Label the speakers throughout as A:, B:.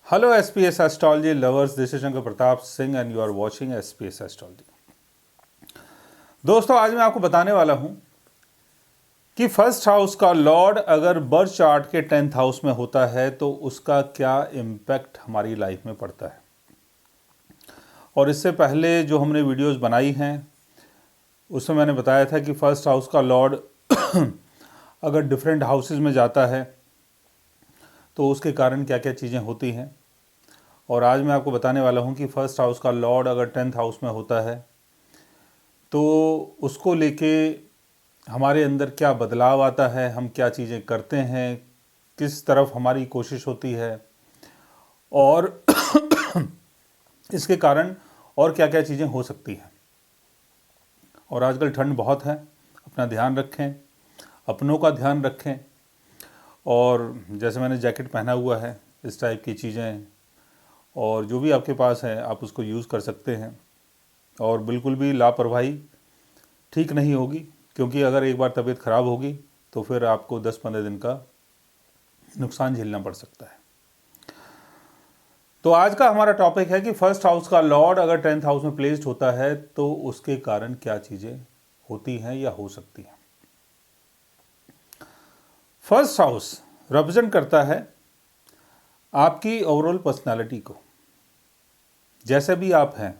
A: Hello SPS Astrology lovers, this is Shankar Pratap Singh and you are watching SPS Astrology। दोस्तों, आज मैं आपको बताने वाला हूं कि फर्स्ट हाउस का लॉर्ड अगर बर्थ चार्ट के 10th हाउस में होता है तो उसका क्या इम्पैक्ट हमारी लाइफ में पड़ता है। और इससे पहले जो हमने वीडियोस बनाई हैं उसमें मैंने बताया था कि फर्स्ट हाउस का लॉर्ड अगर डिफरेंट हाउसेस में जाता है तो उसके कारण क्या क्या चीज़ें होती हैं। और आज मैं आपको बताने वाला हूं कि फर्स्ट हाउस का लॉर्ड अगर 10th हाउस में होता है तो उसको लेके हमारे अंदर क्या बदलाव आता है, हम क्या चीज़ें करते हैं, किस तरफ हमारी कोशिश होती है और इसके कारण और क्या क्या चीज़ें हो सकती हैं। और आजकल ठंड बहुत है, अपना ध्यान रखें, अपनों का ध्यान रखें। और जैसे मैंने जैकेट पहना हुआ है, इस टाइप की चीज़ें और जो भी आपके पास है आप उसको यूज़ कर सकते हैं। और बिल्कुल भी लापरवाही ठीक नहीं होगी, क्योंकि अगर एक बार तबीयत ख़राब होगी तो फिर आपको 10-15 दिन का नुकसान झेलना पड़ सकता है। तो आज का हमारा टॉपिक है कि फर्स्ट हाउस का लॉर्ड अगर 10th हाउस में प्लेस्ड होता है तो उसके कारण क्या चीज़ें होती हैं या हो सकती हैं। फर्स्ट हाउस रिप्रेजेंट करता है आपकी ओवरऑल पर्सनालिटी को। जैसे भी आप हैं,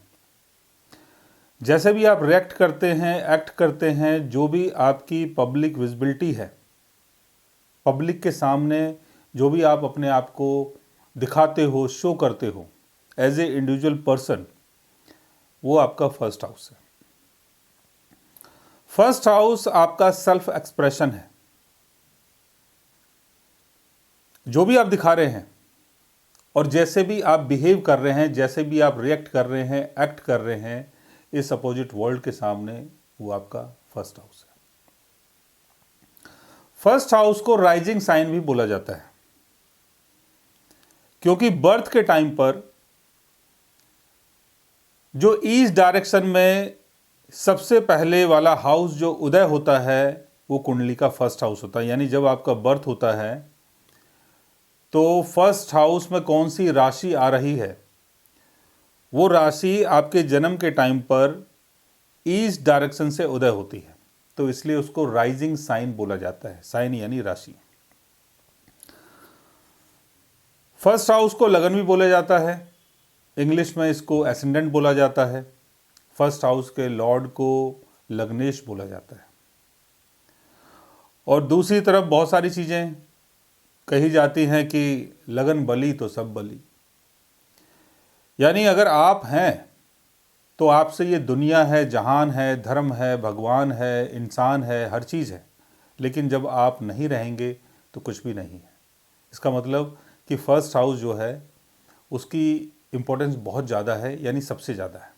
A: जैसे भी आप रिएक्ट करते हैं, एक्ट करते हैं, जो भी आपकी पब्लिक विजिबिलिटी है, पब्लिक के सामने जो भी आप अपने आप को दिखाते हो, शो करते हो एज ए इंडिविजुअल पर्सन, वो आपका फर्स्ट हाउस है। फर्स्ट हाउस आपका सेल्फ एक्सप्रेशन है। जो भी आप दिखा रहे हैं और जैसे भी आप बिहेव कर रहे हैं, जैसे भी आप रिएक्ट कर रहे हैं, एक्ट कर रहे हैं इस अपोजिट वर्ल्ड के सामने, वो आपका फर्स्ट हाउस है। फर्स्ट हाउस को राइजिंग साइन भी बोला जाता है, क्योंकि बर्थ के टाइम पर जो ईस्ट डायरेक्शन में सबसे पहले वाला हाउस जो उदय होता है वो कुंडली का फर्स्ट हाउस होता है। यानी जब आपका बर्थ होता है तो फर्स्ट हाउस में कौन सी राशि आ रही है, वो राशि आपके जन्म के टाइम पर ईस्ट डायरेक्शन से उदय होती है, तो इसलिए उसको राइजिंग साइन बोला जाता है। साइन यानी राशि। फर्स्ट हाउस को लगन भी बोला जाता है, इंग्लिश में इसको एसेंडेंट बोला जाता है। फर्स्ट हाउस के लॉर्ड को लग्नेश बोला जाता है। और दूसरी तरफ बहुत सारी चीज़ें कही जाती हैं कि लगन बली तो सब बली। यानी अगर आप हैं तो आपसे ये दुनिया है, जहान है, धर्म है, भगवान है, इंसान है, हर चीज़ है। लेकिन जब आप नहीं रहेंगे तो कुछ भी नहीं है। इसका मतलब कि फर्स्ट हाउस जो है उसकी इम्पोर्टेंस बहुत ज़्यादा है, यानी सबसे ज़्यादा है।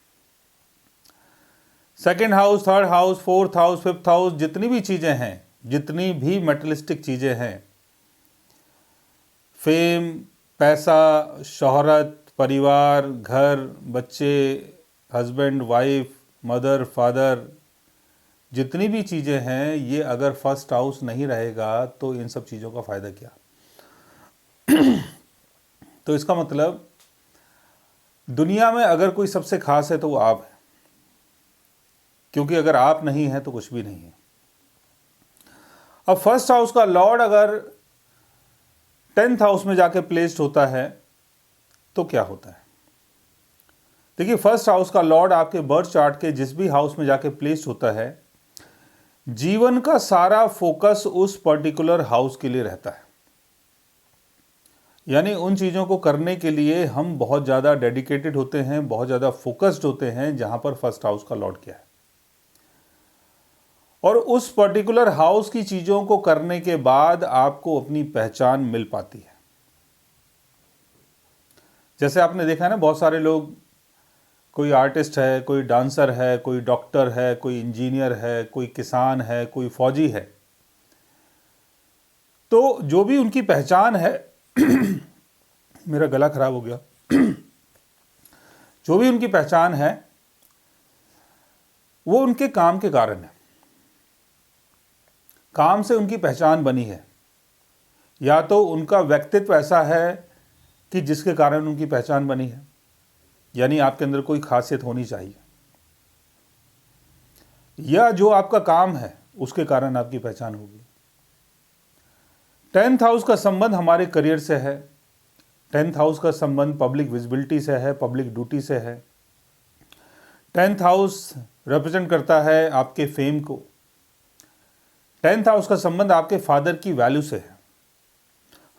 A: Second house, third house, fourth house, fifth house, जितनी भी चीज़ें हैं, जितनी भी मेटलिस्टिक चीज़ें हैं, फेम, पैसा, शोहरत, परिवार, घर, बच्चे, हस्बैंड, वाइफ, मदर, फादर, जितनी भी चीज़ें हैं, ये अगर फर्स्ट हाउस नहीं रहेगा तो इन सब चीज़ों का फ़ायदा क्या। तो इसका मतलब दुनिया में अगर कोई सबसे खास है तो वो आप हैं, क्योंकि अगर आप नहीं हैं तो कुछ भी नहीं है। अब फर्स्ट हाउस का लॉर्ड अगर 10th हाउस में जाके प्लेस्ड होता है तो क्या होता है। देखिए, फर्स्ट हाउस का लॉर्ड आपके बर्थ चार्ट के जिस भी हाउस में जाके प्लेस्ड होता है, जीवन का सारा फोकस उस पर्टिकुलर हाउस के लिए रहता है। यानी उन चीज़ों को करने के लिए हम बहुत ज़्यादा डेडिकेटेड होते हैं, बहुत ज़्यादा फोकस्ड होते हैं जहां पर फर्स्ट हाउस का लॉर्ड क्या है। और उस पर्टिकुलर हाउस की चीज़ों को करने के बाद आपको अपनी पहचान मिल पाती है। जैसे आपने देखा है ना, बहुत सारे लोग, कोई आर्टिस्ट है, कोई डांसर है, कोई डॉक्टर है, कोई इंजीनियर है, कोई किसान है, कोई फौजी है, तो जो भी उनकी पहचान है मेरा गला खराब हो गया जो भी उनकी पहचान है वो उनके काम के कारण है। काम से उनकी पहचान बनी है, या तो उनका व्यक्तित्व ऐसा है कि जिसके कारण उनकी पहचान बनी है, यानी आपके अंदर कोई खासियत होनी चाहिए, या जो आपका काम है उसके कारण आपकी पहचान होगी। 10th हाउस का संबंध हमारे करियर से है। 10th हाउस का संबंध पब्लिक विजिबिलिटी से है, पब्लिक ड्यूटी से है। 10th हाउस रिप्रेजेंट करता है आपके फेम को। 10th हाउस का संबंध आपके फादर की वैल्यू से है।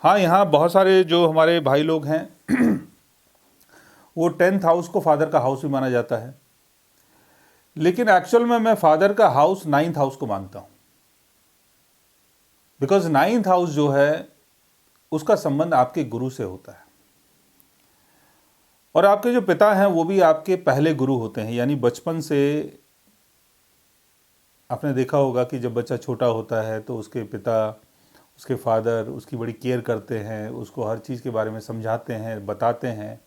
A: हाँ, यहाँ बहुत सारे जो हमारे भाई लोग हैं वो 10th हाउस को फादर का हाउस भी माना जाता है, लेकिन एक्चुअल में मैं फादर का हाउस 9th हाउस को मानता हूँ, बिकॉज 9th हाउस जो है उसका संबंध आपके गुरु से होता है, और आपके जो पिता हैं वो भी आपके पहले गुरु होते हैं। यानी बचपन से आपने देखा होगा कि जब बच्चा छोटा होता है तो उसके पिता, उसके फादर उसकी बड़ी केयर करते हैं, उसको हर चीज़ के बारे में समझाते हैं, बताते हैं।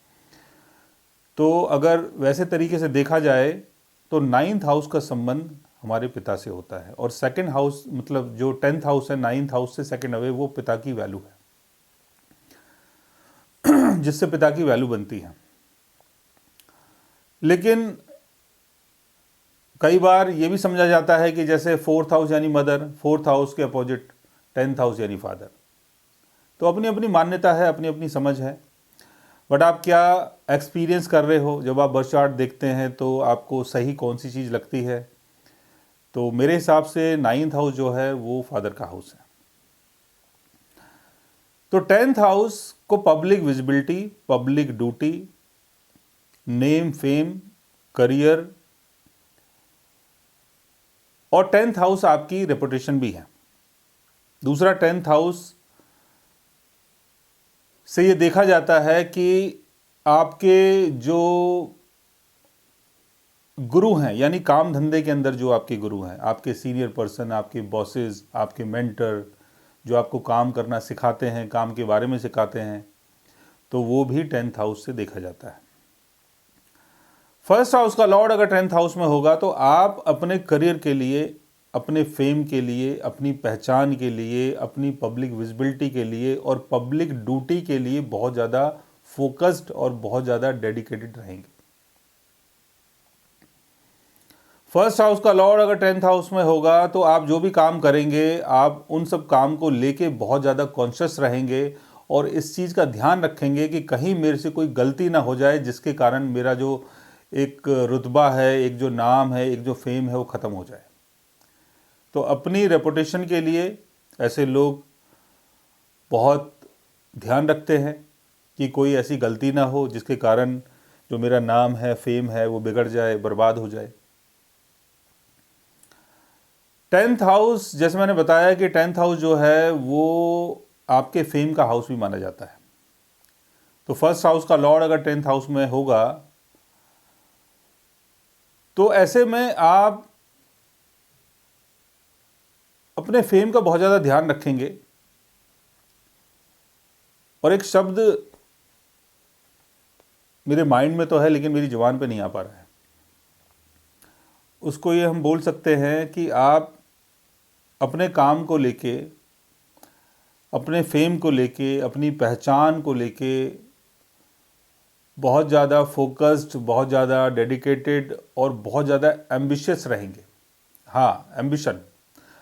A: तो अगर वैसे तरीके से देखा जाए तो 9th हाउस का संबंध हमारे पिता से होता है, और 2nd हाउस मतलब जो 10th हाउस है 9th हाउस से सेकंड अवे, वो पिता की वैल्यू है जिससे पिता की वैल्यू बनती है। लेकिन कई बार ये भी समझा जाता है कि जैसे 4th हाउस यानी मदर, 4th हाउस के अपोजिट 10th हाउस यानी फादर। तो अपनी अपनी मान्यता है, अपनी अपनी समझ है। बट आप क्या एक्सपीरियंस कर रहे हो, जब आप बर्थ चार्ट देखते हैं तो आपको सही कौन सी चीज़ लगती है? तो मेरे हिसाब से 9th हाउस जो है वो फादर का हाउस है। तो 10th हाउस को public visibility, public duty, name, fame, career, और 10th हाउस आपकी रेपुटेशन भी है। दूसरा, 10th हाउस से ये देखा जाता है कि आपके जो गुरु हैं, यानी काम धंधे के अंदर जो आपके गुरु हैं, आपके सीनियर पर्सन, आपके बॉसेस, आपके मेंटर, जो आपको काम करना सिखाते हैं, काम के बारे में सिखाते हैं, तो वो भी 10th हाउस से देखा जाता है। 1st हाउस का लॉर्ड अगर 10th हाउस में होगा तो आप अपने करियर के लिए, अपने फेम के लिए, अपनी पहचान के लिए, अपनी पब्लिक विजिबिलिटी के लिए और पब्लिक ड्यूटी के लिए बहुत ज़्यादा फोकस्ड और बहुत ज़्यादा डेडिकेटेड रहेंगे। 1st हाउस का लॉर्ड अगर 10th हाउस में होगा तो आप जो भी काम करेंगे, आप उन सब काम को लेके बहुत ज़्यादा कॉन्शियस रहेंगे और इस चीज़ का ध्यान रखेंगे कि कहीं मेरे से कोई गलती ना हो जाए जिसके कारण मेरा जो एक रुतबा है, एक जो नाम है, एक जो फेम है, वो ख़त्म हो जाए। तो अपनी रेपुटेशन के लिए ऐसे लोग बहुत ध्यान रखते हैं कि कोई ऐसी गलती ना हो जिसके कारण जो मेरा नाम है, फेम है, वो बिगड़ जाए, बर्बाद हो जाए। 10th हाउस, जैसे मैंने बताया कि 10th हाउस जो है वो आपके फेम का हाउस भी माना जाता है। तो 1st हाउस का लॉर्ड अगर 10th हाउस में होगा तो ऐसे में आप अपने फेम का बहुत ज़्यादा ध्यान रखेंगे। और एक शब्द मेरे माइंड में तो है लेकिन मेरी ज़ुबान पे नहीं आ पा रहा है, उसको ये हम बोल सकते हैं कि आप अपने काम को लेके, अपने फेम को लेके, अपनी पहचान को लेके बहुत ज़्यादा फोकस्ड, बहुत ज़्यादा डेडिकेटेड और बहुत ज़्यादा एम्बिशियस रहेंगे। हाँ,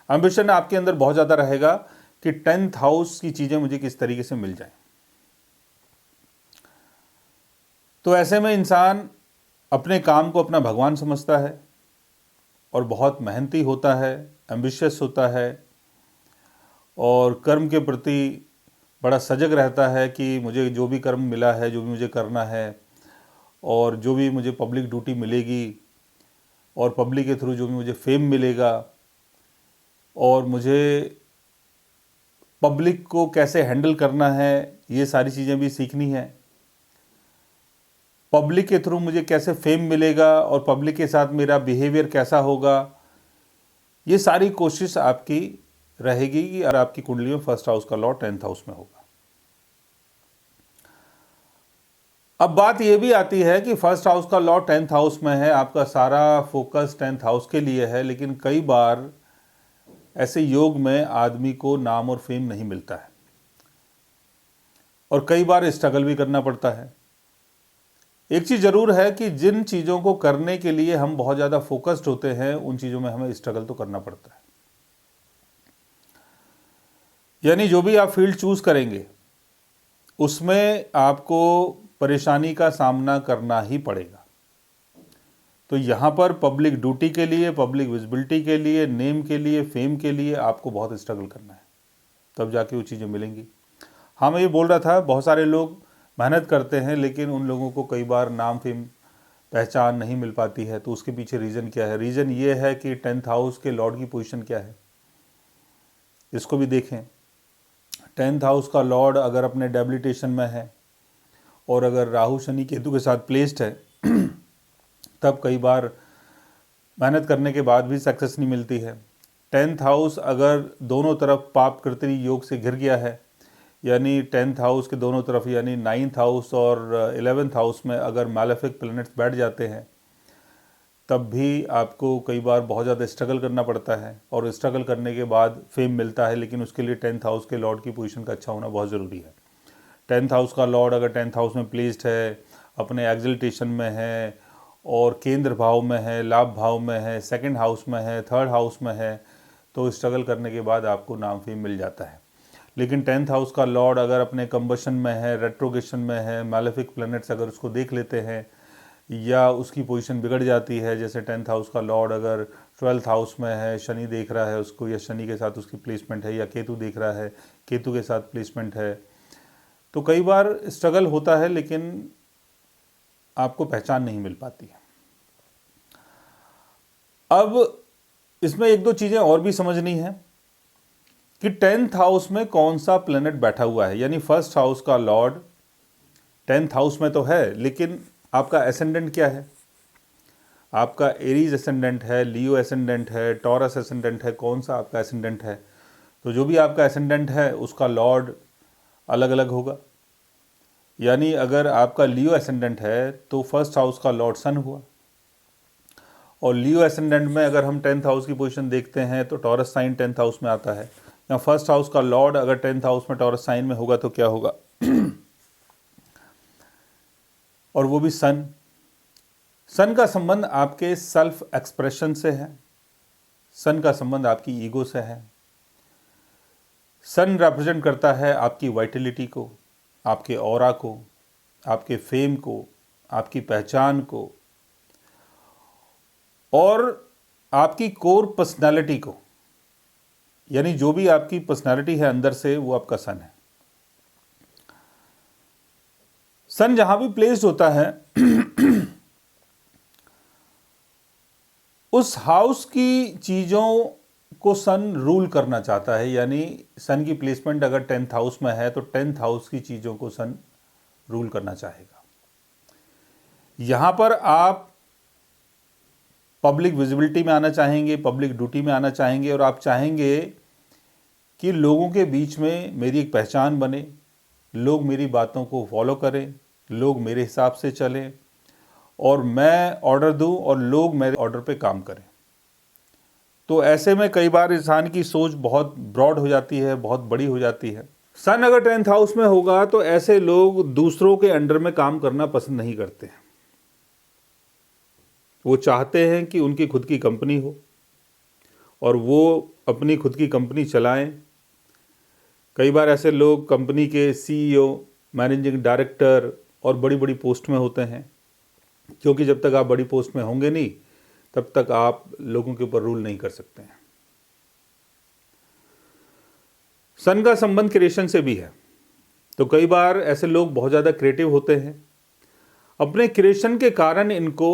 A: एम्बिशन आपके अंदर बहुत ज़्यादा रहेगा कि 10th हाउस की चीज़ें मुझे किस तरीके से मिल जाएं। तो ऐसे में इंसान अपने काम को अपना भगवान समझता है और बहुत मेहनती होता है, एम्बिशियस होता है और कर्म के प्रति बड़ा सजग रहता है कि मुझे जो भी कर्म मिला है, जो भी मुझे करना है और जो भी मुझे पब्लिक ड्यूटी मिलेगी और पब्लिक के थ्रू जो भी मुझे फेम मिलेगा और मुझे पब्लिक को कैसे हैंडल करना है, ये सारी चीज़ें भी सीखनी है। पब्लिक के थ्रू मुझे कैसे फेम मिलेगा और पब्लिक के साथ मेरा बिहेवियर कैसा होगा, ये सारी कोशिश आपकी रहेगी कि अगर आपकी कुंडली में 1st हाउस का लॉर्ड 10th हाउस में होगा। अब बात ये भी आती है कि 1st हाउस का लॉर्ड 10th हाउस में है, आपका सारा फोकस 10th हाउस के लिए है, लेकिन कई बार ऐसे योग में आदमी को नाम और फेम नहीं मिलता है। और कई बार स्ट्रगल भी करना पड़ता है। एक चीज़ ज़रूर है कि जिन चीज़ों को करने के लिए हम बहुत ज़्यादा फोकस्ड होते हैं उन चीज़ों में हमें स्ट्रगल तो करना पड़ता है। यानी जो भी आप फील्ड चूज़ करेंगे उसमें आपको परेशानी का सामना करना ही पड़ेगा। तो यहाँ पर पब्लिक ड्यूटी के लिए, पब्लिक विजिबिलिटी के लिए, नेम के लिए, फेम के लिए आपको बहुत स्ट्रगल करना है, तब जाके वो चीज़ें मिलेंगी। हाँ, मैं ये बोल रहा था, बहुत सारे लोग मेहनत करते हैं लेकिन उन लोगों को कई बार नाम, फेम, पहचान नहीं मिल पाती है। तो उसके पीछे रीज़न क्या है? रीज़न ये है कि 10th हाउस के लॉर्ड की पोजीशन क्या है, इसको भी देखें। 10th हाउस का लॉर्ड अगर अपने डेबिलिटेशन में है और अगर राहु शनि केतु के साथ प्लेस्ड है तब कई बार मेहनत करने के बाद भी सक्सेस नहीं मिलती है। 10th हाउस अगर दोनों तरफ पाप कृति योग से घिर गया है, यानी 10th हाउस के दोनों तरफ यानी 9th हाउस और 11th हाउस में अगर मैलेफिक प्लैनेट्स बैठ जाते हैं तब भी आपको कई बार बहुत ज़्यादा स्ट्रगल करना पड़ता है और स्ट्रगल करने के बाद फेम मिलता है, लेकिन उसके लिए 10th हाउस के लॉर्ड की पोजीशन का अच्छा होना बहुत ज़रूरी है। 10th हाउस का लॉर्ड अगर 10th हाउस में प्लेस्ड है, अपने एक्सल्टेशन में है और केंद्र भाव में है, लाभ भाव में है, सेकंड हाउस में है, थर्ड हाउस में है, तो स्ट्रगल करने के बाद आपको नाम फेम मिल जाता है। लेकिन 10th हाउस का लॉर्ड अगर अपने कंबशन में है, रेट्रोगेशन में है, मैलेफिक प्लैनेट्स अगर उसको देख लेते हैं या उसकी पोजीशन बिगड़ जाती है, जैसे 10th हाउस का लॉर्ड अगर 12th हाउस में है, शनि देख रहा है उसको या शनि के साथ उसकी प्लेसमेंट है, या केतु देख रहा है, केतु के साथ प्लेसमेंट है, तो कई बार स्ट्रगल होता है लेकिन आपको पहचान नहीं मिल पाती है। अब इसमें एक दो चीज़ें और भी समझनी है कि 10th हाउस में कौन सा प्लैनेट बैठा हुआ है। यानी फर्स्ट हाउस का लॉर्ड 10th हाउस में तो है, लेकिन आपका एसेंडेंट क्या है? आपका एरीज एसेंडेंट है, लियो एसेंडेंट है, टॉरस एसेंडेंट है, कौन सा आपका एसेंडेंट है? तो जो भी आपका एसेंडेंट है उसका लॉर्ड अलग अलग होगा। यानी अगर आपका लियो एसेंडेंट है तो फर्स्ट हाउस का लॉर्ड सन हुआ, और लियो एसेंडेंट में अगर हम 10th हाउस की पोजीशन देखते हैं तो टॉरस साइन 10th हाउस में आता है। या फर्स्ट हाउस का लॉर्ड अगर 10th हाउस में टॉरस साइन में होगा तो क्या होगा? और वो भी सन। सन का संबंध आपके सेल्फ एक्सप्रेशन से है, सन का संबंध आपकी ईगो से है। सन रिप्रेजेंट करता है आपकी वाइटलिटी को, आपके ऑरा को, आपके फेम को, आपकी पहचान को और आपकी कोर पर्सनालिटी को। यानी जो भी आपकी पर्सनालिटी है अंदर से, वो आपका सन है। सन जहां भी प्लेस्ड होता है उस हाउस की चीजों को सन रूल करना चाहता है। यानी सन की प्लेसमेंट अगर 10th हाउस में है तो 10th हाउस की चीजों को सन रूल करना चाहेगा। यहां पर आप पब्लिक विजिबिलिटी में आना चाहेंगे, पब्लिक ड्यूटी में आना चाहेंगे और आप चाहेंगे कि लोगों के बीच में मेरी एक पहचान बने, लोग मेरी बातों को फॉलो करें, लोग मेरे हिसाब से चलें और मैं ऑर्डर दूं और लोग मेरे ऑर्डर पे काम करें। तो ऐसे में कई बार इंसान की सोच बहुत ब्रॉड हो जाती है, बहुत बड़ी हो जाती है। सन अगर 10th हाउस में होगा तो ऐसे लोग दूसरों के अंडर में काम करना पसंद नहीं करते हैं। वो चाहते हैं कि उनकी खुद की कंपनी हो और वो अपनी खुद की कंपनी चलाएं। कई बार ऐसे लोग कंपनी के CEO, मैनेजिंग डायरेक्टर और बड़ी बड़ी पोस्ट में होते हैं, क्योंकि जब तक आप बड़ी पोस्ट में होंगे नहीं तब तक आप लोगों के ऊपर रूल नहीं कर सकते हैं। सन का संबंध क्रिएशन से भी है, तो कई बार ऐसे लोग बहुत ज़्यादा क्रिएटिव होते हैं। अपने क्रिएशन के कारण इनको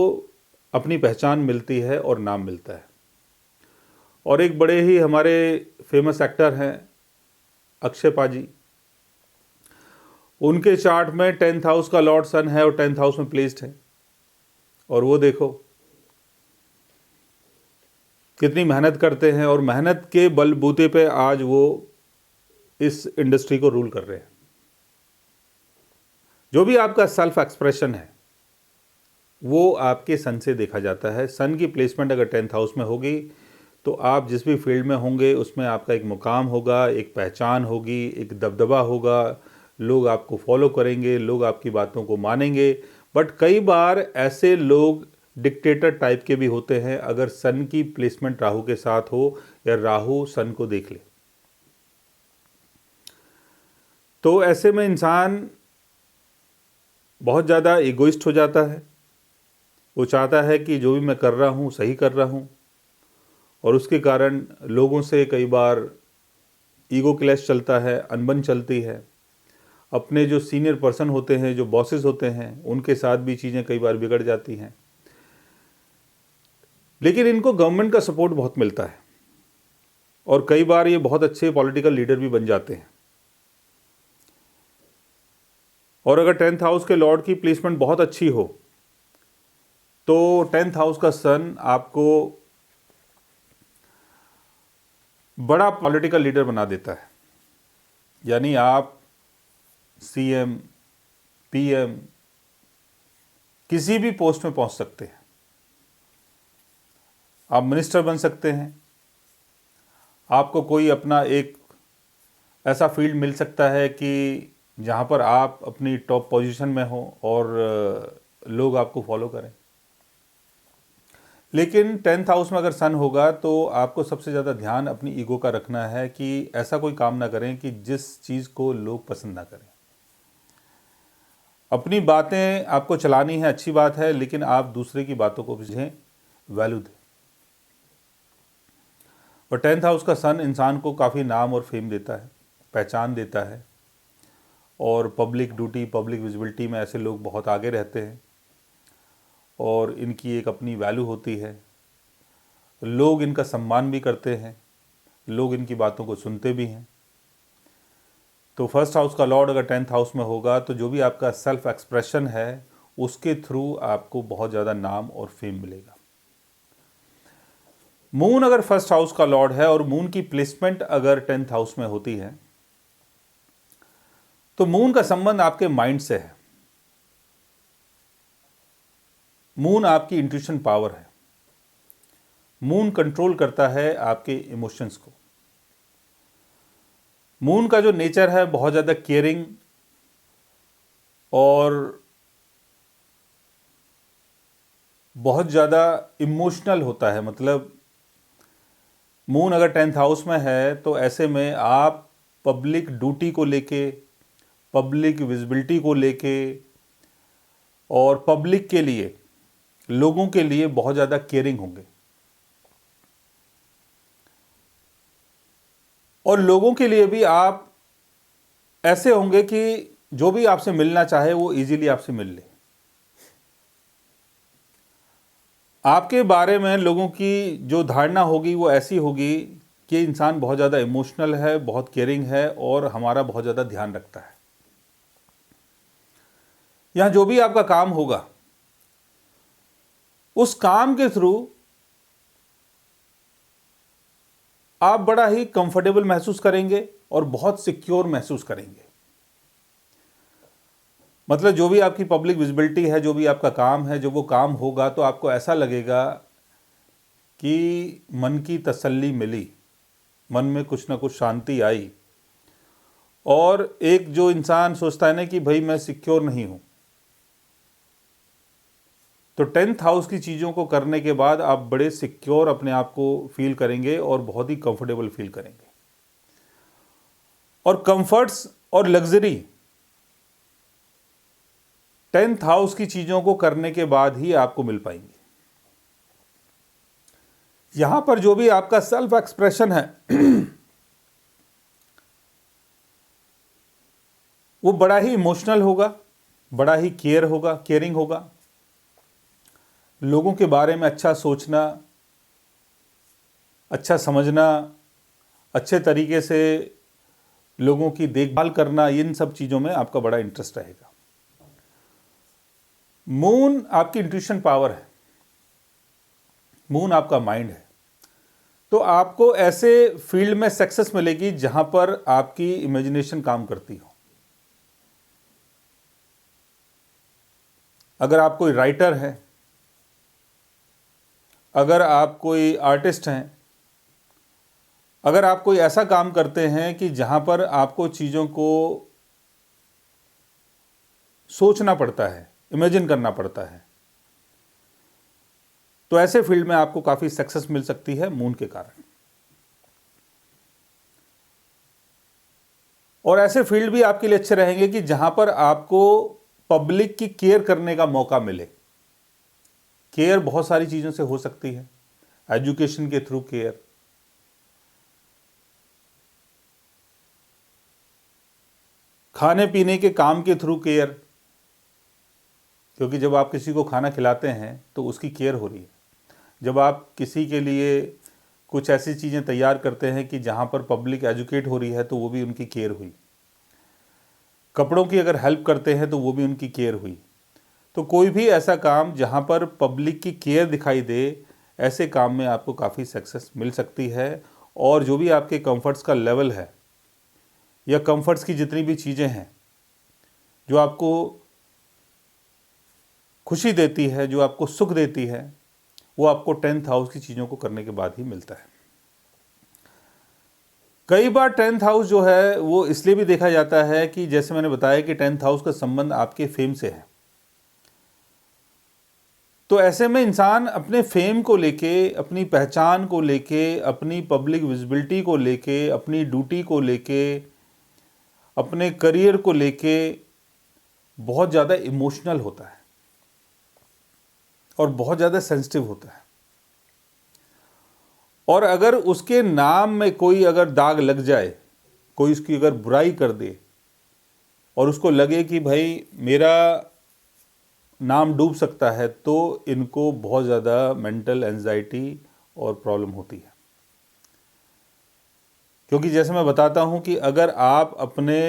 A: अपनी पहचान मिलती है और नाम मिलता है। और एक बड़े ही हमारे फेमस एक्टर हैं अक्षय पाजी, उनके चार्ट में 10th हाउस का लॉर्ड सन है और 10th हाउस में प्लेस्ड है, और वो देखो कितनी मेहनत करते हैं और मेहनत के बलबूते पे आज वो इस इंडस्ट्री को रूल कर रहे हैं। जो भी आपका सेल्फ एक्सप्रेशन है वो आपके सन से देखा जाता है। सन की प्लेसमेंट अगर 10th हाउस में होगी तो आप जिस भी फील्ड में होंगे उसमें आपका एक मुकाम होगा, एक पहचान होगी, एक दबदबा होगा, लोग आपको फॉलो करेंगे, लोग आपकी बातों को मानेंगे। बट कई बार ऐसे लोग डिक्टेटर टाइप के भी होते हैं अगर सन की प्लेसमेंट राहु के साथ हो या राहु सन को देख ले। तो ऐसे में इंसान बहुत ज़्यादा इगोइस्ट हो जाता है। वो चाहता है कि जो भी मैं कर रहा हूँ सही कर रहा हूँ, और उसके कारण लोगों से कई बार ईगो क्लैश चलता है, अनबन चलती है। अपने जो सीनियर पर्सन होते हैं, जो बॉसेस होते हैं, उनके साथ भी चीज़ें कई बार बिगड़ जाती हैं। लेकिन इनको गवर्नमेंट का सपोर्ट बहुत मिलता है और कई बार ये बहुत अच्छे पॉलिटिकल लीडर भी बन जाते हैं। और अगर 10th हाउस के लॉर्ड की प्लेसमेंट बहुत अच्छी हो तो 10th हाउस का सन आपको बड़ा पॉलिटिकल लीडर बना देता है। यानी आप सीएम, पीएम, किसी भी पोस्ट में पहुंच सकते हैं। आप मिनिस्टर बन सकते हैं। आपको कोई अपना एक ऐसा फील्ड मिल सकता है कि जहां पर आप अपनी टॉप पोजीशन में हो और लोग आपको फॉलो करें। लेकिन 10th हाउस में अगर सन होगा तो आपको सबसे ज़्यादा ध्यान अपनी ईगो का रखना है कि ऐसा कोई काम ना करें कि जिस चीज़ को लोग पसंद ना करें। अपनी बातें आपको चलानी है, अच्छी बात है, लेकिन आप दूसरे की बातों को भी वैल्यू दें। और 10th हाउस का सन इंसान को काफ़ी नाम और फेम देता है, पहचान देता है, और पब्लिक ड्यूटी, पब्लिक विजिबिलिटी में ऐसे लोग बहुत आगे रहते हैं और इनकी एक अपनी वैल्यू होती है। लोग इनका सम्मान भी करते हैं, लोग इनकी बातों को सुनते भी हैं। तो फर्स्ट हाउस का लॉर्ड अगर 10th हाउस में होगा तो जो भी आपका सेल्फ एक्सप्रेशन है उसके थ्रू आपको बहुत ज़्यादा नाम और फेम मिलेगा। मून अगर फर्स्ट हाउस का लॉर्ड है और मून की प्लेसमेंट अगर 10th हाउस में होती है तो मून का संबंध आपके माइंड से है। मून आपकी इंट्यूशन पावर है। मून कंट्रोल करता है आपके इमोशंस को। मून का जो नेचर है बहुत ज़्यादा केयरिंग और बहुत ज़्यादा इमोशनल होता है। मतलब मून अगर 10th हाउस में है तो ऐसे में आप पब्लिक ड्यूटी को लेके, पब्लिक विजिबिलिटी को लेके और पब्लिक के लिए, लोगों के लिए बहुत ज़्यादा केयरिंग होंगे। और लोगों के लिए भी आप ऐसे होंगे कि जो भी आपसे मिलना चाहे वो इजीली आपसे मिल ले। आपके बारे में लोगों की जो धारणा होगी वो ऐसी होगी कि इंसान बहुत ज़्यादा इमोशनल है, बहुत केयरिंग है और हमारा बहुत ज़्यादा ध्यान रखता है। यहाँ जो भी आपका काम होगा उस काम के थ्रू आप बड़ा ही कंफर्टेबल महसूस करेंगे और बहुत सिक्योर महसूस करेंगे। मतलब जो भी आपकी पब्लिक विजिबिलिटी है, जो भी आपका काम है, जो वो काम होगा तो आपको ऐसा लगेगा कि मन की तसल्ली मिली, मन में कुछ ना कुछ शांति आई। और एक जो इंसान सोचता है ना कि भाई मैं सिक्योर नहीं हूं, तो 10th हाउस की चीज़ों को करने के बाद आप बड़े सिक्योर अपने आप को फील करेंगे और बहुत ही कंफर्टेबल फील करेंगे। और कंफर्ट्स और लग्जरी 10th हाउस की चीज़ों को करने के बाद ही आपको मिल पाएंगे। यहां पर जो भी आपका सेल्फ एक्सप्रेशन है वो बड़ा ही इमोशनल होगा, बड़ा ही केयरिंग होगा। लोगों के बारे में अच्छा सोचना, अच्छा समझना, अच्छे तरीके से लोगों की देखभाल करना, इन सब चीज़ों में आपका बड़ा इंटरेस्ट रहेगा। मून आपकी इंट्यूशन पावर है, मून आपका माइंड है। तो आपको ऐसे फील्ड में सक्सेस मिलेगी जहां पर आपकी इमेजिनेशन काम करती हो। अगर आप कोई राइटर हैं, अगर आप कोई आर्टिस्ट हैं, अगर आप कोई ऐसा काम करते हैं कि जहां पर आपको चीज़ों को सोचना पड़ता है, इमेजिन करना पड़ता है। तो ऐसे फील्ड में आपको काफ़ी सक्सेस मिल सकती है मून के कारण। और ऐसे फील्ड भी आपके लिए अच्छे रहेंगे कि जहां पर आपको पब्लिक की केयर करने का मौका मिले। केयर बहुत सारी चीज़ों से हो सकती है, एजुकेशन के थ्रू केयर, खाने पीने के काम के थ्रू केयर, क्योंकि जब आप किसी को खाना खिलाते हैं तो उसकी केयर हो रही है। जब आप किसी के लिए कुछ ऐसी चीज़ें तैयार करते हैं कि जहाँ पर पब्लिक एजुकेट हो रही है तो वो भी उनकी केयर हुई। कपड़ों की अगर हेल्प करते हैं तो वो भी उनकी केयर हुई। तो कोई भी ऐसा काम जहाँ पर पब्लिक की केयर दिखाई दे, ऐसे काम में आपको काफ़ी सक्सेस मिल सकती है। और जो भी आपके कंफर्ट्स का लेवल है या कंफर्ट्स की जितनी भी चीज़ें हैं जो आपको खुशी देती है, जो आपको सुख देती है, वो आपको 10th हाउस की चीज़ों को करने के बाद ही मिलता है। कई बार 10th हाउस जो है वो इसलिए भी देखा जाता है कि जैसे मैंने बताया कि 10th हाउस का संबंध आपके फेम से है। तो ऐसे में इंसान अपने फेम को लेके, अपनी पहचान को लेके, अपनी पब्लिक विजिबिलिटी को लेके, अपनी ड्यूटी को लेके, अपने करियर को लेके बहुत ज़्यादा इमोशनल होता है और बहुत ज़्यादा सेंसिटिव होता है। और अगर उसके नाम में कोई अगर दाग लग जाए, कोई उसकी अगर बुराई कर दे और उसको लगे कि भाई मेरा नाम डूब सकता है, तो इनको बहुत ज़्यादा मेंटल एंजाइटी और प्रॉब्लम होती है। क्योंकि जैसे मैं बताता हूँ कि अगर आप अपने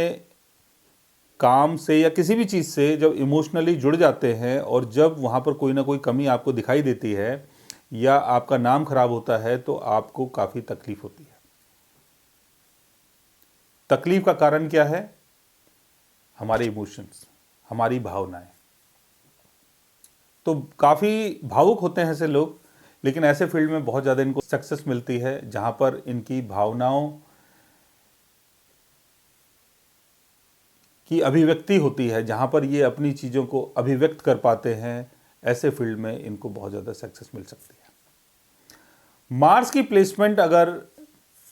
A: काम से या किसी भी चीज़ से जब इमोशनली जुड़ जाते हैं और जब वहाँ पर कोई ना कोई कमी आपको दिखाई देती है या आपका नाम खराब होता है तो आपको काफ़ी तकलीफ होती है। तकलीफ का कारण क्या है? हमारे इमोशंस, हमारी भावनाएं। तो काफ़ी भावुक होते हैं ऐसे लोग, लेकिन ऐसे फील्ड में बहुत ज़्यादा इनको सक्सेस मिलती है जहाँ पर इनकी भावनाओं की अभिव्यक्ति होती है, जहाँ पर ये अपनी चीज़ों को अभिव्यक्त कर पाते हैं। ऐसे फील्ड में इनको बहुत ज़्यादा सक्सेस मिल सकती है। मार्स की प्लेसमेंट अगर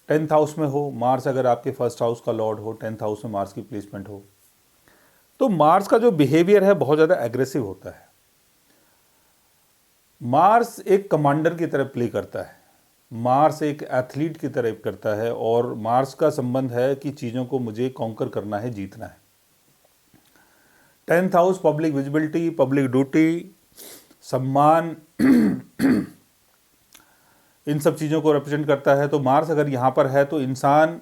A: 10th हाउस में हो, मार्स अगर आपके फर्स्ट हाउस का लॉर्ड हो, 10th हाउस में मार्स की प्लेसमेंट हो, तो मार्स का जो बिहेवियर है बहुत ज़्यादा एग्रेसिव होता है। मार्स एक कमांडर की तरह प्ले करता है, मार्स एक एथलीट की तरह करता है और मार्स का संबंध है कि चीज़ों को मुझे कॉन्कर करना है, जीतना है। 10th house public visibility, public duty, सम्मान, इन सब चीज़ों को रिप्रेजेंट करता है। तो मार्स अगर यहाँ पर है तो इंसान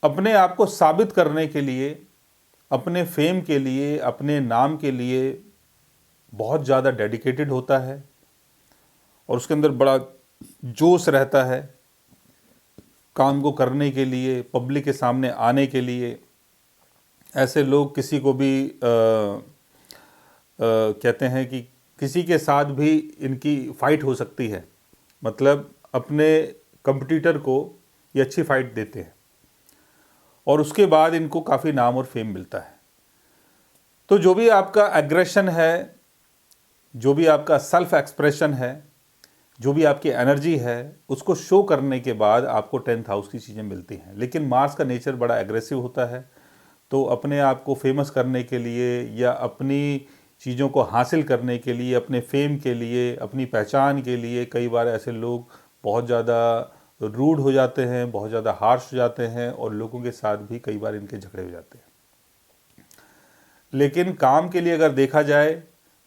A: अपने आप को साबित करने के लिए, अपने फेम के लिए, अपने नाम के लिए बहुत ज़्यादा डेडिकेटेड होता है और उसके अंदर बड़ा जोश रहता है काम को करने के लिए, पब्लिक के सामने आने के लिए। ऐसे लोग किसी को भी कहते हैं कि किसी के साथ भी इनकी फ़ाइट हो सकती है, मतलब अपने कंपटीटर को ये अच्छी फ़ाइट देते हैं और उसके बाद इनको काफ़ी नाम और फेम मिलता है। तो जो भी आपका एग्रेशन है, जो भी आपका सेल्फ एक्सप्रेशन है, जो भी आपकी एनर्जी है, उसको शो करने के बाद आपको 10th हाउस की चीज़ें मिलती हैं। लेकिन मार्स का नेचर बड़ा एग्रेसिव होता है, तो अपने आप को फेमस करने के लिए या अपनी चीज़ों को हासिल करने के लिए, अपने फेम के लिए, अपनी पहचान के लिए कई बार ऐसे लोग बहुत ज़्यादा रूड हो जाते हैं, बहुत ज़्यादा हार्श हो जाते हैं और लोगों के साथ भी कई बार इनके झगड़े हो जाते हैं। लेकिन काम के लिए अगर देखा जाए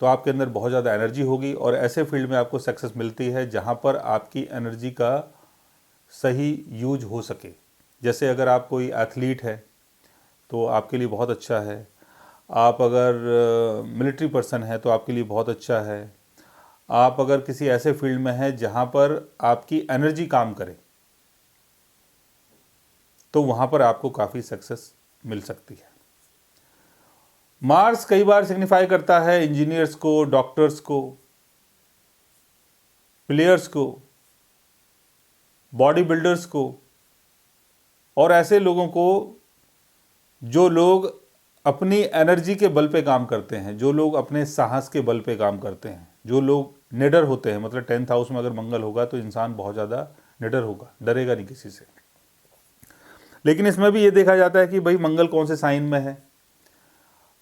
A: तो आपके अंदर बहुत ज़्यादा एनर्जी होगी और ऐसे फील्ड में आपको सक्सेस मिलती है जहाँ पर आपकी एनर्जी का सही यूज हो सके। जैसे अगर आप कोई एथलीट है तो आपके लिए बहुत अच्छा है, आप अगर मिलिट्री पर्सन है तो आपके लिए बहुत अच्छा है, आप अगर किसी ऐसे फील्ड में हैं जहाँ पर आपकी एनर्जी काम करे तो वहाँ पर आपको काफ़ी सक्सेस मिल सकती है। मार्स कई बार सिग्निफाई करता है इंजीनियर्स को, डॉक्टर्स को, प्लेयर्स को, बॉडी बिल्डर्स को और ऐसे लोगों को जो लोग अपनी एनर्जी के बल पे काम करते हैं, जो लोग अपने साहस के बल पे काम करते हैं, जो लोग निडर होते हैं, मतलब 10th हाउस में अगर मंगल होगा तो इंसान बहुत ज़्यादा निडर होगा, डरेगा नहीं किसी से। लेकिन इसमें भी ये देखा जाता है कि भाई मंगल कौन से साइन में है,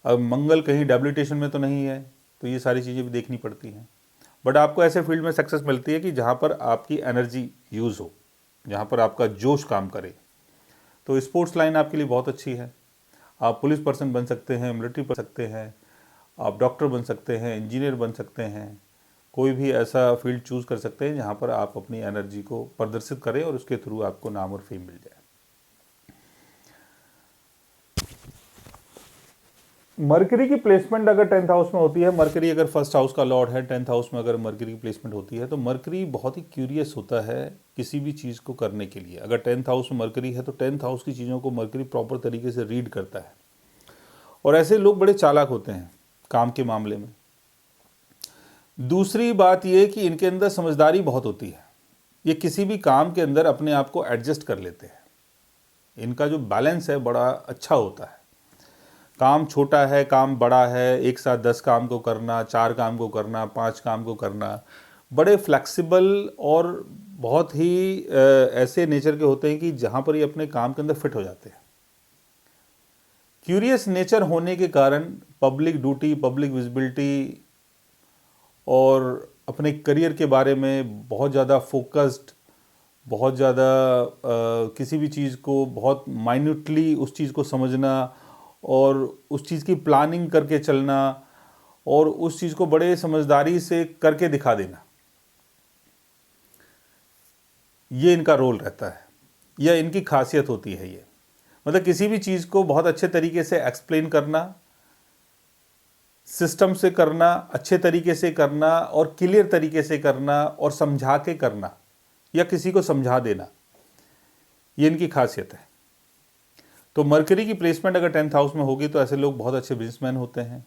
A: अब मंगल कहीं डेबिलिटेशन में तो नहीं है, तो ये सारी चीज़ें भी देखनी पड़ती हैं। बट आपको ऐसे फील्ड में सक्सेस मिलती है कि जहाँ पर आपकी एनर्जी यूज़ हो, जहाँ पर आपका जोश काम करे। तो स्पोर्ट्स लाइन आपके लिए बहुत अच्छी है। आप पुलिस पर्सन बन सकते हैं, मिलिट्री बन सकते हैं, आप डॉक्टर बन सकते हैं, इंजीनियर बन सकते हैं, कोई भी ऐसा फील्ड चूज़ कर सकते हैं जहाँ पर आप अपनी एनर्जी को प्रदर्शित करें और उसके थ्रू आपको नाम और फेम मिल जाए। मरकरी की प्लेसमेंट अगर 10th हाउस में होती है, मरकरी अगर फर्स्ट हाउस का लॉर्ड है, 10th हाउस में अगर मरकरी की प्लेसमेंट होती है, तो मरकरी बहुत ही क्यूरियस होता है किसी भी चीज़ को करने के लिए। अगर 10th हाउस में मरकरी है तो 10th हाउस की चीज़ों को मरकरी प्रॉपर तरीके से रीड करता है, और ऐसे लोग बड़े चालाक होते हैं काम के मामले में। दूसरी बात यह कि इनके अंदर समझदारी बहुत होती है, ये किसी भी काम के अंदर अपने आप को एडजस्ट कर लेते हैं। इनका जो बैलेंस है बड़ा अच्छा होता है। काम छोटा है, काम बड़ा है, एक साथ 10 काम को करना, 4 काम को करना, 5 काम को करना, बड़े फ्लेक्सिबल और बहुत ही ऐसे नेचर के होते हैं कि जहाँ पर ये अपने काम के अंदर फिट हो जाते हैं। क्यूरियस नेचर होने के कारण पब्लिक ड्यूटी, पब्लिक विजिबिलिटी और अपने करियर के बारे में बहुत ज़्यादा फोकस्ड, बहुत ज़्यादा किसी भी चीज़ को बहुत माइन्यूटली उस चीज़ को समझना और उस चीज़ की प्लानिंग करके चलना और उस चीज़ को बड़े समझदारी से करके दिखा देना, ये इनका रोल रहता है, यह इनकी खासियत होती है। ये मतलब किसी भी चीज़ को बहुत अच्छे तरीके से एक्सप्लेन करना, सिस्टम से करना, अच्छे तरीके से करना और क्लियर तरीके से करना और समझा के करना या किसी को समझा देना, ये इनकी खासियत है। तो मरकरी की प्लेसमेंट अगर 10th हाउस में होगी तो ऐसे लोग बहुत अच्छे बिजनेसमैन होते हैं।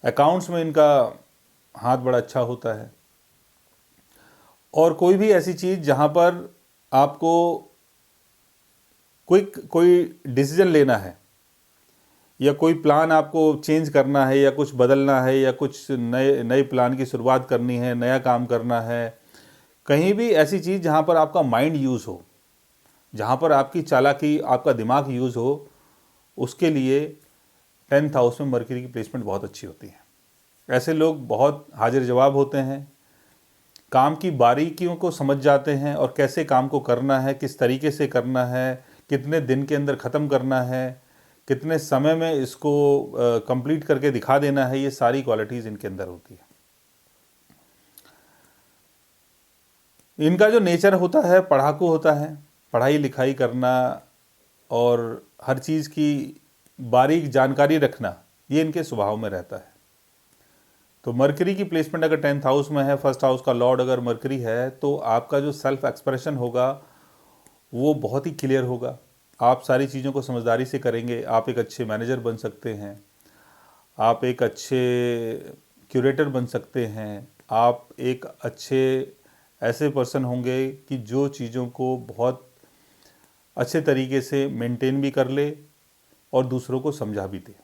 A: अकाउंट्स में इनका हाथ बड़ा अच्छा होता है, और कोई भी ऐसी चीज़ जहाँ पर आपको कोई डिसीजन लेना है या कोई प्लान आपको चेंज करना है या कुछ बदलना है या कुछ नए प्लान की शुरुआत करनी है, नया काम करना है, कहीं भी ऐसी चीज़ जहाँ पर आपका माइंड यूज़ हो, जहाँ पर आपकी चालाकी, आपका दिमाग यूज़ हो, उसके लिए 10th हाउस में मरकरी की प्लेसमेंट बहुत अच्छी होती है। ऐसे लोग बहुत हाजिर जवाब होते हैं, काम की बारीकियों को समझ जाते हैं और कैसे काम को करना है, किस तरीके से करना है, कितने दिन के अंदर ख़त्म करना है, कितने समय में इसको कंप्लीट करके दिखा देना है, ये सारी क्वालिटीज़ इनके अंदर होती है। इनका जो नेचर होता है पढ़ाकू होता है, पढ़ाई लिखाई करना और हर चीज़ की बारीक जानकारी रखना, ये इनके स्वभाव में रहता है। तो मरकरी की प्लेसमेंट अगर 10th हाउस में है, फर्स्ट हाउस का लॉर्ड अगर मरकरी है, तो आपका जो सेल्फ एक्सप्रेशन होगा वो बहुत ही क्लियर होगा। आप सारी चीज़ों को समझदारी से करेंगे, आप एक अच्छे मैनेजर बन सकते हैं, आप एक अच्छे क्यूरेटर बन सकते हैं, आप एक अच्छे ऐसे पर्सन होंगे कि जो चीज़ों को बहुत अच्छे तरीके से मेंटेन भी कर ले और दूसरों को समझा भी दे।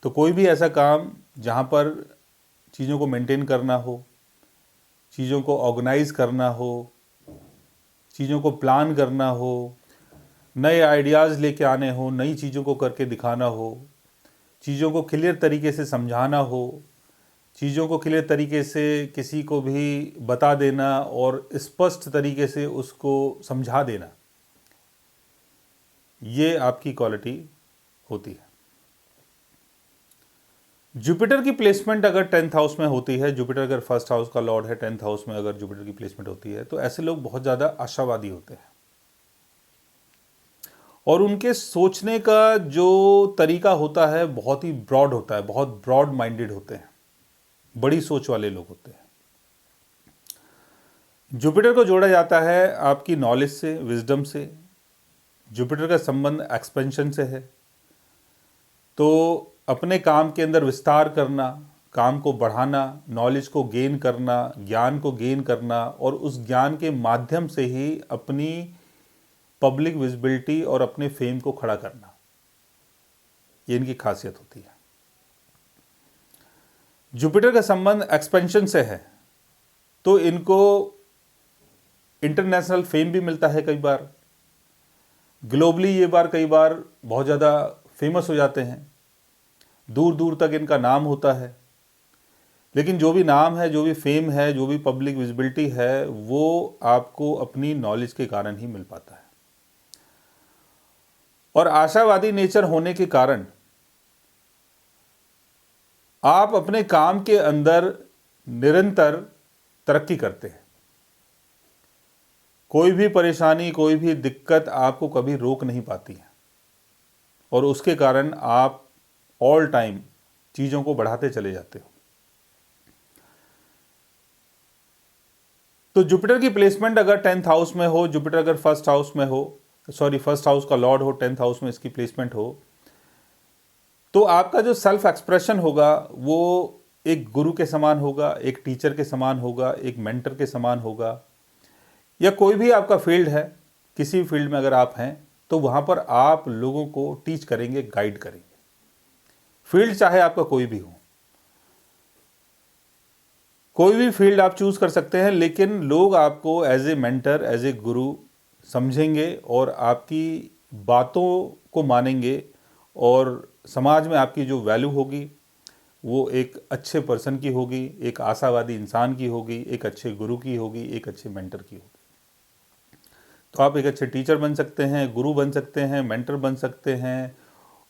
A: तो कोई भी ऐसा काम जहाँ पर चीज़ों को मेंटेन करना हो, चीज़ों को ऑर्गेनाइज करना हो, चीज़ों को प्लान करना हो, नए आइडियाज़ लेके आने हो, नई चीज़ों को करके दिखाना हो, चीज़ों को क्लियर तरीके से समझाना हो, चीज़ों को क्लियर तरीके से किसी को भी बता देना और स्पष्ट तरीके से उसको समझा देना, ये आपकी क्वालिटी होती है। जुपिटर की प्लेसमेंट अगर 10th हाउस में होती है, जुपिटर अगर फर्स्ट हाउस का लॉर्ड है, 10th हाउस में अगर जुपिटर की प्लेसमेंट होती है, तो ऐसे लोग बहुत ज़्यादा आशावादी होते हैं और उनके सोचने का जो तरीका होता है बहुत ही ब्रॉड होता है, बहुत ब्रॉड माइंडेड होते हैं, बड़ी सोच वाले लोग होते हैं। जुपिटर को जोड़ा जाता है आपकी नॉलेज से, विजडम से। जुपिटर का संबंध एक्सपेंशन से है, तो अपने काम के अंदर विस्तार करना, काम को बढ़ाना, नॉलेज को गेन करना, ज्ञान को गेन करना और उस ज्ञान के माध्यम से ही अपनी पब्लिक विजिबिलिटी और अपने फेम को खड़ा करना, ये इनकी खासियत होती है। जुपिटर का संबंध एक्सपेंशन से है, तो इनको इंटरनेशनल फेम भी मिलता है, कई बार ग्लोबली ये कई बार बहुत ज़्यादा फेमस हो जाते हैं, दूर दूर तक इनका नाम होता है। लेकिन जो भी नाम है, जो भी फेम है, जो भी पब्लिक विजिबिलिटी है, वो आपको अपनी नॉलेज के कारण ही मिल पाता है। और आशावादी नेचर होने के कारण आप अपने काम के अंदर निरंतर तरक्की करते हैं। कोई भी परेशानी, कोई भी दिक्कत आपको कभी रोक नहीं पाती है, और उसके कारण आप ऑल टाइम चीज़ों को बढ़ाते चले जाते हो। तो जुपिटर की प्लेसमेंट अगर 10th हाउस में हो, जुपिटर अगर फर्स्ट हाउस में हो, फर्स्ट हाउस का लॉर्ड हो, 10th हाउस में इसकी प्लेसमेंट हो, तो आपका जो सेल्फ एक्सप्रेशन होगा वो एक गुरु के समान होगा, एक टीचर के समान होगा, एक मेंटर के समान होगा। या कोई भी आपका फील्ड है, किसी फील्ड में अगर आप हैं, तो वहाँ पर आप लोगों को टीच करेंगे, गाइड करेंगे। फील्ड चाहे आपका कोई भी हो, कोई भी फील्ड आप चूज कर सकते हैं, लेकिन लोग आपको as a mentor, as a guru समझेंगे और आपकी बातों को मानेंगे, और समाज में आपकी जो वैल्यू होगी वो एक अच्छे पर्सन की होगी, एक आशावादी इंसान की होगी, एक अच्छे गुरु की होगी, एक अच्छे मेंटर की होगी। तो आप एक अच्छे टीचर बन सकते हैं, गुरु बन सकते हैं, मेंटर बन सकते हैं,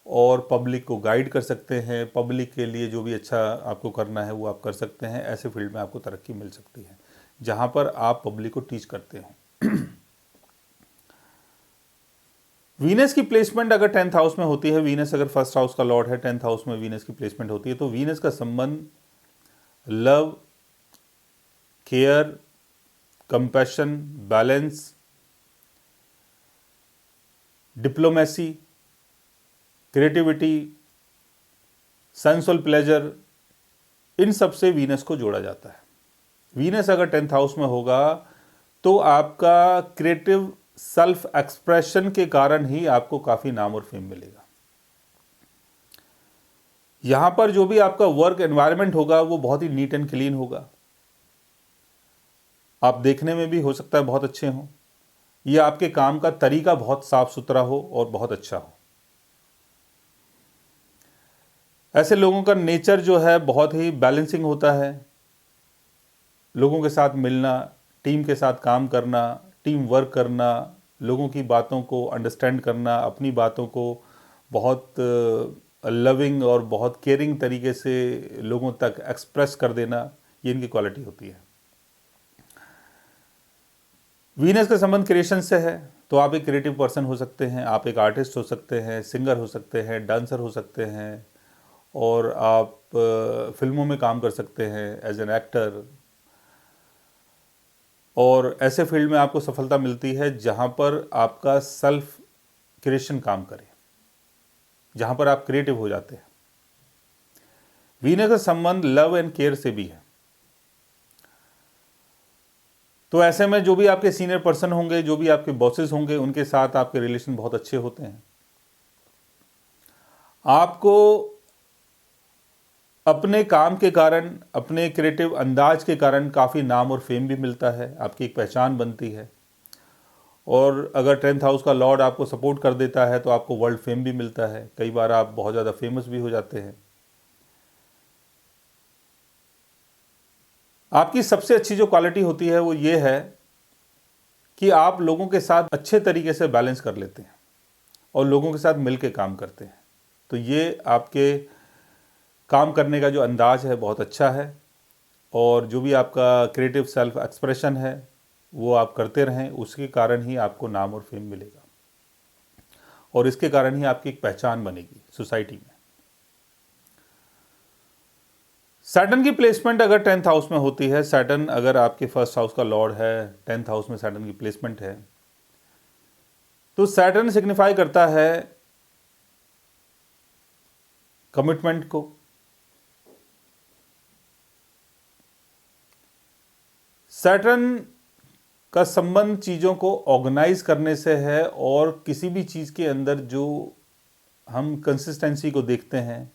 A: और पब्लिक को गाइड कर सकते हैं। पब्लिक के लिए जो भी अच्छा आपको करना है वो आप कर सकते हैं। ऐसे फील्ड में आपको तरक्की मिल सकती है जहाँ पर आप पब्लिक को टीच करते हो। वीनस की प्लेसमेंट अगर 10th हाउस में होती है, वीनस अगर फर्स्ट हाउस का लॉर्ड है, 10th हाउस में वीनस की प्लेसमेंट होती है, तो वीनस का संबंध love, care, compassion, balance, diplomacy, creativity, sensual pleasure, इन सब से वीनस को जोड़ा जाता है। वीनस अगर 10th हाउस में होगा तो आपका क्रिएटिव सेल्फ एक्सप्रेशन के कारण ही आपको काफ़ी नाम और फेम मिलेगा। यहां पर जो भी आपका वर्क एनवायरनमेंट होगा वो बहुत ही नीट एंड क्लीन होगा। आप देखने में भी हो सकता है बहुत अच्छे हों, ये आपके काम का तरीका बहुत साफ सुथरा हो और बहुत अच्छा हो। ऐसे लोगों का नेचर जो है बहुत ही बैलेंसिंग होता है। लोगों के साथ मिलना, टीम के साथ काम करना, टीम वर्क करना, लोगों की बातों को अंडरस्टैंड करना, अपनी बातों को बहुत लविंग और बहुत केयरिंग तरीके से लोगों तक एक्सप्रेस कर देना, ये इनकी क्वालिटी होती है। वीनस का संबंध क्रिएशन से है, तो आप एक क्रिएटिव पर्सन हो सकते हैं, आप एक आर्टिस्ट हो सकते हैं, सिंगर हो सकते हैं, डांसर हो सकते हैं, और आप फिल्मों में काम कर सकते हैं एज एन एक्टर। और ऐसे फील्ड में आपको सफलता मिलती है जहां पर आपका सेल्फ क्रिएशन काम करे, जहां पर आप क्रिएटिव हो जाते हैं। वीनस का संबंध लव एंड केयर से भी है, तो ऐसे में जो भी आपके सीनियर पर्सन होंगे, जो भी आपके बॉसेस होंगे, उनके साथ आपके रिलेशन बहुत अच्छे होते हैं। आपको अपने काम के कारण, अपने क्रिएटिव अंदाज के कारण काफ़ी नाम और फेम भी मिलता है, आपकी एक पहचान बनती है। और अगर 10th हाउस का लॉर्ड आपको सपोर्ट कर देता है तो आपको वर्ल्ड फेम भी मिलता है, कई बार आप बहुत ज़्यादा फेमस भी हो जाते हैं। आपकी सबसे अच्छी जो क्वालिटी होती है वो ये है कि आप लोगों के साथ अच्छे तरीके से बैलेंस कर लेते हैं और लोगों के साथ मिल के काम करते हैं। तो ये आपके काम करने का जो अंदाज है बहुत अच्छा है, और जो भी आपका क्रिएटिव सेल्फ एक्सप्रेशन है वो आप करते रहें, उसके कारण ही आपको नाम और फेम मिलेगा, और इसके कारण ही आपकी एक पहचान बनेगी सोसाइटी में। सैटर्न की प्लेसमेंट अगर 10th हाउस में होती है, सैटर्न अगर आपके फर्स्ट हाउस का लॉर्ड है, 10th हाउस में सैटर्न की प्लेसमेंट है, तो सैटर्न सिग्निफाई करता है कमिटमेंट को, सैटर्न का संबंध चीज़ों को ऑर्गेनाइज करने से है, और किसी भी चीज़ के अंदर जो हम कंसिस्टेंसी को देखते हैं,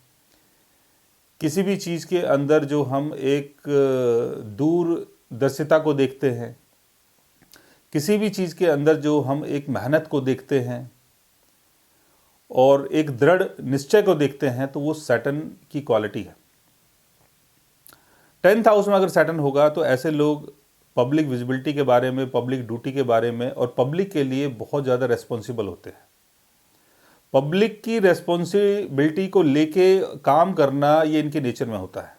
A: किसी भी चीज़ के अंदर जो हम एक दूरदर्शिता को देखते हैं, किसी भी चीज़ के अंदर जो हम एक मेहनत को देखते हैं और एक दृढ़ निश्चय को देखते हैं, तो वो सैटर्न की क्वालिटी है। 10th हाउस में अगर सैटर्न होगा तो ऐसे लोग पब्लिक विजिबिलिटी के बारे में, पब्लिक ड्यूटी के बारे में और पब्लिक के लिए बहुत ज़्यादा रेस्पॉन्सिबल होते हैं। पब्लिक की रेस्पॉन्सिबिलिटी को लेके काम करना ये इनके नेचर में होता है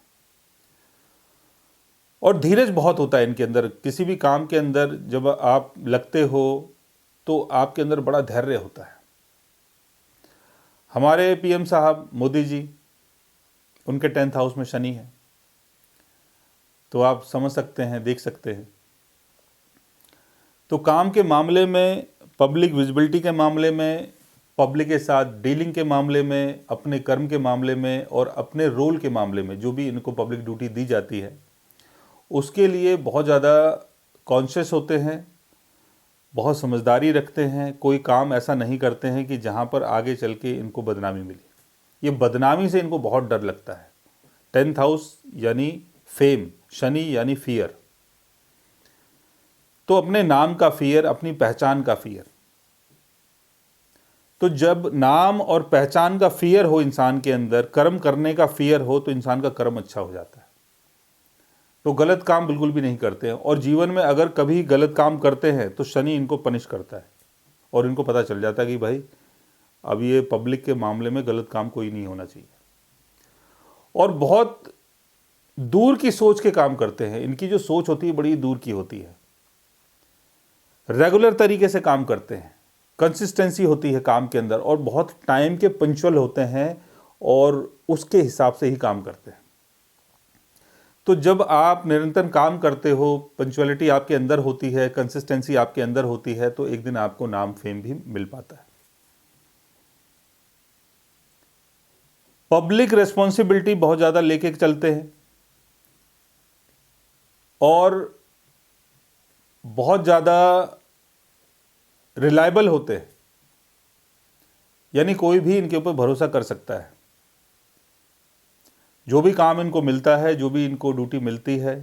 A: और धीरज बहुत होता है इनके अंदर। किसी भी काम के अंदर जब आप लगते हो तो आपके अंदर बड़ा धैर्य होता है। हमारे पीएम साहब मोदी जी, उनके 10th हाउस में शनि है, तो आप समझ सकते हैं, देख सकते हैं। तो काम के मामले में, पब्लिक विजिबिलिटी के मामले में, पब्लिक के साथ डीलिंग के मामले में, अपने कर्म के मामले में और अपने रोल के मामले में, जो भी इनको पब्लिक ड्यूटी दी जाती है उसके लिए बहुत ज़्यादा कॉन्शियस होते हैं, बहुत समझदारी रखते हैं। कोई काम ऐसा नहीं करते हैं कि जहाँ पर आगे चल के इनको बदनामी मिले। ये बदनामी से इनको बहुत डर लगता है। 10th हाउस यानी फेम, शनि यानी फियर, तो अपने नाम का फियर, अपनी पहचान का फियर। तो जब नाम और पहचान का फियर हो इंसान के अंदर, कर्म करने का फियर हो, तो इंसान का कर्म अच्छा हो जाता है, तो गलत काम बिल्कुल भी नहीं करते हैं। और जीवन में अगर कभी गलत काम करते हैं तो शनि इनको पनिश करता है और इनको पता चल जाता है कि भाई अब ये पब्लिक के मामले में गलत काम कोई नहीं होना चाहिए। और बहुत दूर की सोच के काम करते हैं। इनकी जो सोच होती है बड़ी दूर की होती है। रेगुलर तरीके से काम करते हैं, कंसिस्टेंसी होती है काम के अंदर और बहुत टाइम के पंक्चुअल होते हैं और उसके हिसाब से ही काम करते हैं। तो जब आप निरंतर काम करते हो, पंक्चुअलिटी आपके अंदर होती है, कंसिस्टेंसी आपके अंदर होती है, तो एक दिन आपको नाम फेम भी मिल पाता है। पब्लिक रेस्पॉन्सिबिलिटी बहुत ज़्यादा लेके चलते हैं और बहुत ज़्यादा रिलायबल होते हैं, यानी कोई भी इनके ऊपर भरोसा कर सकता है। जो भी काम इनको मिलता है, जो भी इनको ड्यूटी मिलती है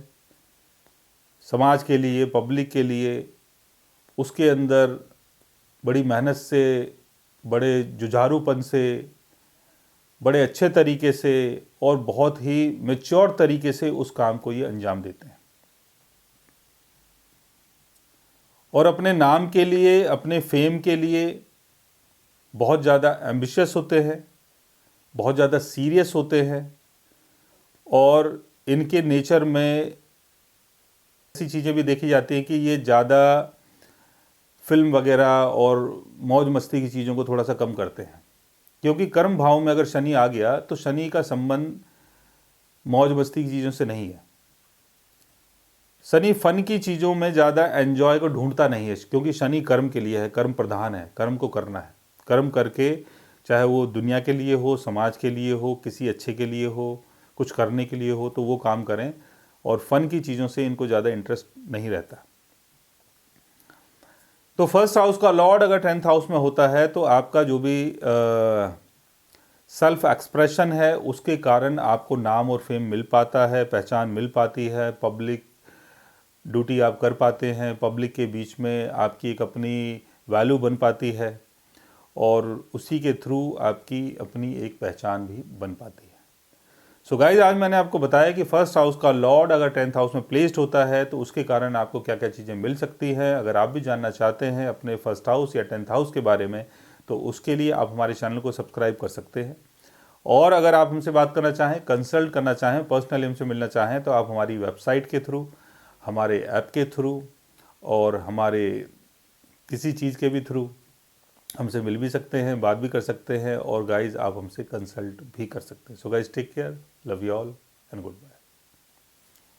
A: समाज के लिए, पब्लिक के लिए, उसके अंदर बड़ी मेहनत से, बड़े जुझारूपन से, बड़े अच्छे तरीके से और बहुत ही मैच्योर तरीके से उस काम को ये अंजाम देते हैं। और अपने नाम के लिए, अपने फेम के लिए बहुत ज़्यादा एम्बिशियस होते हैं, बहुत ज़्यादा सीरियस होते हैं और इनके नेचर में ऐसी चीज़ें भी देखी जाती हैं कि ये ज़्यादा फिल्म वगैरह और मौज मस्ती की चीज़ों को थोड़ा सा कम करते हैं, क्योंकि कर्म भाव में अगर शनि आ गया तो शनि का संबंध मौज मस्ती की चीज़ों से नहीं है। शनि फन की चीज़ों में ज़्यादा एंजॉय को ढूंढता नहीं है, क्योंकि शनि कर्म के लिए है, कर्म प्रधान है, कर्म को करना है। कर्म करके, चाहे वो दुनिया के लिए हो, समाज के लिए हो, किसी अच्छे के लिए हो, कुछ करने के लिए हो, तो वो काम करें और फन की चीज़ों से इनको ज़्यादा इंटरेस्ट नहीं रहता। तो फर्स्ट हाउस का लॉर्ड अगर 10th हाउस में होता है तो आपका जो भी सेल्फ एक्सप्रेशन है उसके कारण आपको नाम और फेम मिल पाता है, पहचान मिल पाती है, पब्लिक ड्यूटी आप कर पाते हैं, पब्लिक के बीच में आपकी एक अपनी वैल्यू बन पाती है और उसी के थ्रू आपकी अपनी एक पहचान भी बन पाती है। सो गाइज, आज मैंने आपको बताया कि फर्स्ट हाउस का लॉर्ड अगर 10th हाउस में प्लेस्ड होता है तो उसके कारण आपको क्या क्या चीज़ें मिल सकती हैं। अगर आप भी जानना चाहते हैं अपने फर्स्ट हाउस या 10th हाउस के बारे में, तो उसके लिए आप हमारे चैनल को सब्सक्राइब कर सकते हैं। और अगर आप हमसे बात करना चाहें, कंसल्ट करना चाहें, पर्सनली हमसे मिलना चाहें, तो आप हमारी वेबसाइट के थ्रू, हमारे ऐप के थ्रू और हमारे किसी चीज़ के भी थ्रू हमसे मिल भी सकते हैं, बात भी कर सकते हैं और गाइज आप हमसे कंसल्ट भी कर सकते हैं। So guys, take care, love you all and good bye.